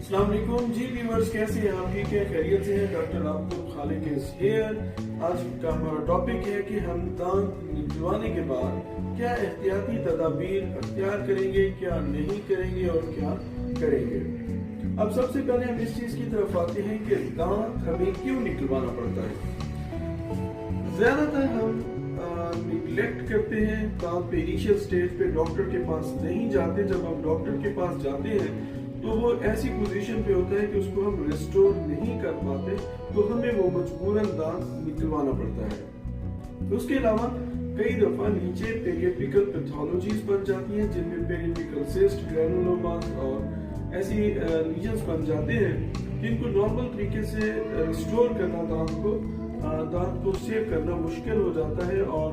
السلام علیکم جی ویورز، کیسے ہیں آپ؟ ٹھیک ہے، خیریت سے ہیں؟ Doctor Abdul Khaliq is here. آج کا ہمارا ٹاپک ہے کہ ہم دانت نکلوانے کے بعد کیا احتیاطی تدابیر اختیار کریں گے، کیا نہیں کریں گے اور کیا کریں گے۔ اب سب سے پہلے ہم اس چیز کی طرف آتے ہیں کہ دانت ہمیں کیوں نکلوانا پڑتا ہے۔ زیادہ تر ہم نیگلیکٹ کرتے ہیں، دانت پہ انیشیل سٹیج پہ ڈاکٹر کے پاس نہیں جاتے۔ جب ہم ڈاکٹر کے پاس جاتے ہیں تو وہ ایسی پوزیشن پہ ہوتا ہے کہ اس کو ہم ریسٹور نہیں کر پاتے، تو ہمیں وہ مجبوراً دانت نکلوانا پڑتا ہے۔ اس کے علاوہ کئی دفعہ نیچے پیریپیکل پیتھولوجیز بن جاتی ہیں، جن میں پیریپیکل سسٹ، گرینولوماز اور ایسی لیجنز بن جاتے ہیں جن کو نارمل طریقے سے ریسٹور کرنا دانت کو سیو کرنا مشکل ہو جاتا ہے، اور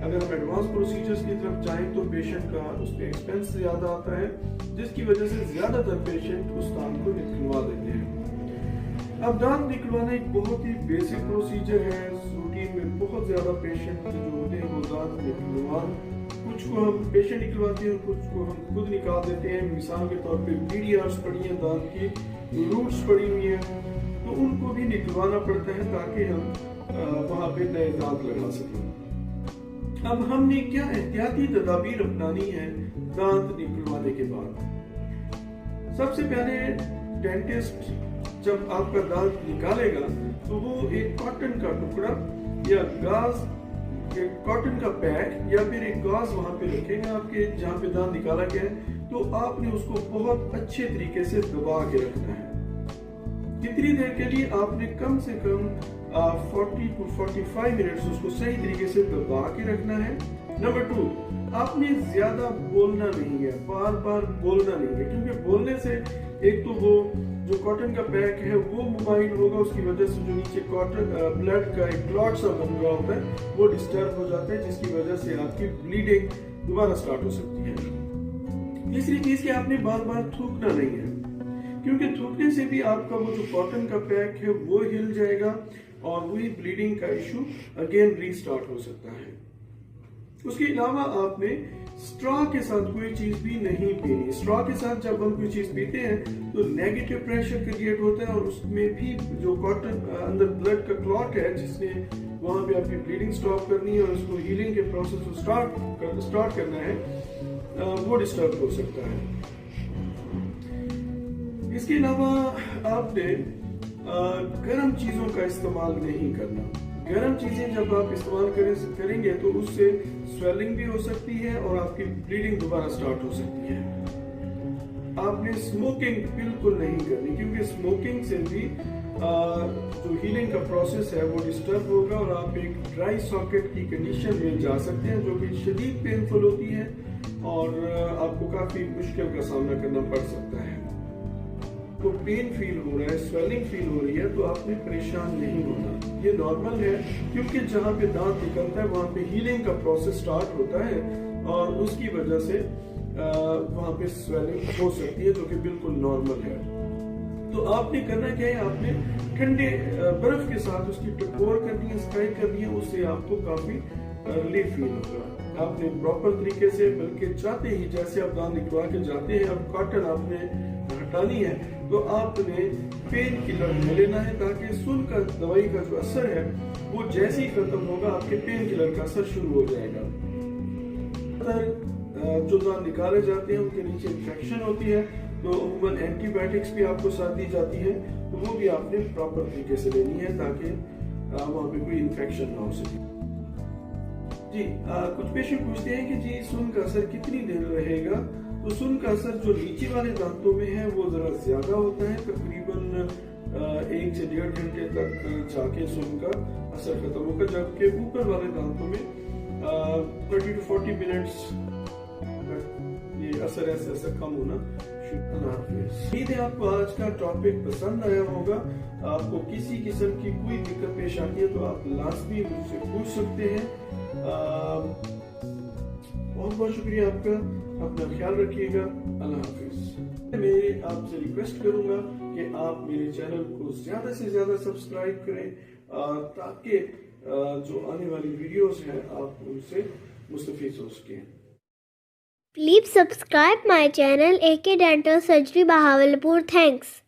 اگر ہم ایڈوانس پروسیجرز کی طرف جائیں تو پیشنٹ کا اس پہ ایکسپینس زیادہ آتا ہے، جس کی وجہ سے زیادہ تر پیشنٹ اس دانت کو نکلوا دیتے ہیں۔ اب دانت نکلوانا ایک بہت ہی بیسک پروسیجر ہے۔ روٹین میں بہت زیادہ پیشنٹ جو ہوتے ہیں وہ دانت کچھ کو ہم پیشنٹ نکلواتے ہیں، کچھ کو ہم خود نکال دیتے ہیں۔ مثال کے طور پہ PDRs پڑی ہیں، دانت کی روٹس پڑی ہوئی ہیں، تو ان کو بھی نکلوانا پڑتا ہے تاکہ ہم وہاں پہ نئے دانت لگا سکیں۔ اب ہم نے کیا احتیاطی تدابیر اپنانی ہے دانت نکلوانے کے بعد؟ سب سے پہلے ڈینٹسٹ جب آپ کا دانت نکالے گا تو وہ ایک کاٹن کا ٹکڑا یا گاز، کاٹن کا پیک یا پھر ایک گاز وہاں پہ رکھے گا آپ کے جہاں پہ دانت نکالا گیا ہے، تو آپ نے اس کو بہت اچھے طریقے سے دبا کے رکھنا ہے۔ کتنی دیر کے لیے؟ آپ نے کم سے کم 40 to 45 منٹس اس کو صحیح طریقے سے دبا کے رکھنا ہے۔ نمبر 2، آپ نے زیادہ بولنا نہیں ہے، بار بار بولنا نہیں ہے، کیونکہ بولنے سے ایک تو وہ جو کاٹن کا پیک ہے وہ موبائل ہوگا، اس کی وجہ سے جو نیچے کاٹن بلڈ کا ایک کلاٹ سا بن رہا ہوتا ہے وہ ڈسٹرب ہو جاتا ہے، جس کی وجہ سے آپ کی بلیڈنگ دوبارہ سٹارٹ ہو سکتی ہے۔ تیسری چیز کہ آپ نے بار بار تھوکنا نہیں ہے، کیونکہ تھوکنے سے بھی آپ کا وہ جو کاٹن کا پیک ہے وہ ہل جائے گا اور وہی بلیڈنگ کا ایشو اگین ری سٹارٹ ہو سکتا ہے۔ اس کے علاوہ آپ نے اسٹرا کے ساتھ کوئی چیز بھی نہیں پینی۔ اسٹرا کے ساتھ جب ہم کوئی چیز پیتے ہیں تو نیگیٹو پریشر کریٹ ہوتا ہے، اور اس میں بھی جو کاٹن اندر بلڈ کا کلاٹ ہے جس نے وہاں پہ آپ کی بلیڈنگ سٹاپ کرنی ہے اور اس کو ہیلنگ کے پروسیس کو سٹارٹ کرنا ہے، وہ ڈسٹرب ہو سکتا ہے۔ اس کے علاوہ آپ نے گرم چیزوں کا استعمال نہیں کرنا۔ گرم چیزیں جب آپ استعمال کریں گے تو اس سے سویلنگ بھی ہو سکتی ہے اور آپ کی بلیڈنگ دوبارہ سٹارٹ ہو سکتی ہے۔ آپ نے اسموکنگ بالکل نہیں کرنی، کیونکہ اسموکنگ سے بھی جو ہیلنگ کا پروسیس ہے وہ ڈسٹرب ہوگا اور آپ ایک ڈرائی ساکٹ کی کنڈیشن میں جا سکتے ہیں، جو کہ شدید پینفل ہوتی ہے اور آپ کو کافی مشکل کا سامنا کرنا پڑ سکتا ہے۔ کو پین فیل ہو رہا ہے، سویلنگ فیل ہو رہی ہے، تو آپ نے پریشان نہیں ہونا، یہ نارمل ہے، کیونکہ جہاں پہ دانت نکلتا ہے وہاں پہ ہیلنگ کا پروسیس سٹارٹ ہوتا ہے اور اس کی وجہ سے وہاں پہ سویلنگ ہو سکتی ہے، جو کہ بالکل نارمل ہے۔ تو آپ نے کرنا کیا ہے؟ آپ نے ٹھنڈے برف کے ساتھ اس کی ٹکور کرنی ہے، اسٹرائک کرنی ہے، اس سے آپ کو کافی ریلیف فیل ہوگا۔ آپ نے پراپر طریقے سے، بلکہ چاہتے ہی جیسے آپ دانت نکلوا کے جاتے ہیں، اب کاٹن آپ نے ہٹانی ہے تو آپ نے پین کلر لے لینا ہے، تاکہ سن کا دوائی کا جو اثر ہے وہ جیسے ہی ختم ہوگا آپ کے پین کلر کا اثر شروع ہو جائے گا۔ جو دانت نکالے جاتے ہیں ان کے نیچے انفیکشن ہوتی ہے تو عموماً اینٹی بائیوٹکس بھی آپ کو ساتھ دی جاتی ہے، تو وہ بھی آپ نے پراپر طریقے سے لینی ہے تاکہ وہاں پہ کوئی انفیکشن نہ ہو سکے۔ جی کچھ پیشنٹ پوچھتے ہیں کہ جی سن کا اثر کتنی دیر رہے گا؟ تو سن کا اثر جو نیچے والے دانتوں میں ہے وہ ذرا زیادہ ہوتا ہے، تقریباً 1 سے 1.5 گھنٹے تک جا کے سن کا اثر ختم ہوگا، جبکہ اوپر والے دانتوں میں 30 to 40 منٹس یہ اثر ایسا کم ہونا شروع۔ امید ہے آپ کو آج کا ٹاپک پسند آیا ہوگا۔ آپ کو کسی قسم کی کوئی دقت پیش آتی ہے تو آپ لازمی مجھ سے پوچھ سکتے ہیں۔ بہت بہت شکریہ آپ کا، اپنا خیال رکھیے گا، اللہ حافظ۔ میں آپ سے ریکویسٹ کروں گا کہ آپ میرے چینل کو زیادہ سے زیادہ سبسکرائب کریں تاکہ جو آنے والی ویڈیوز ہیں آپ ان سے مستفید ہو سکیں۔ Please subscribe my channel AK Dental Surgery Bahawalpur. Thanks.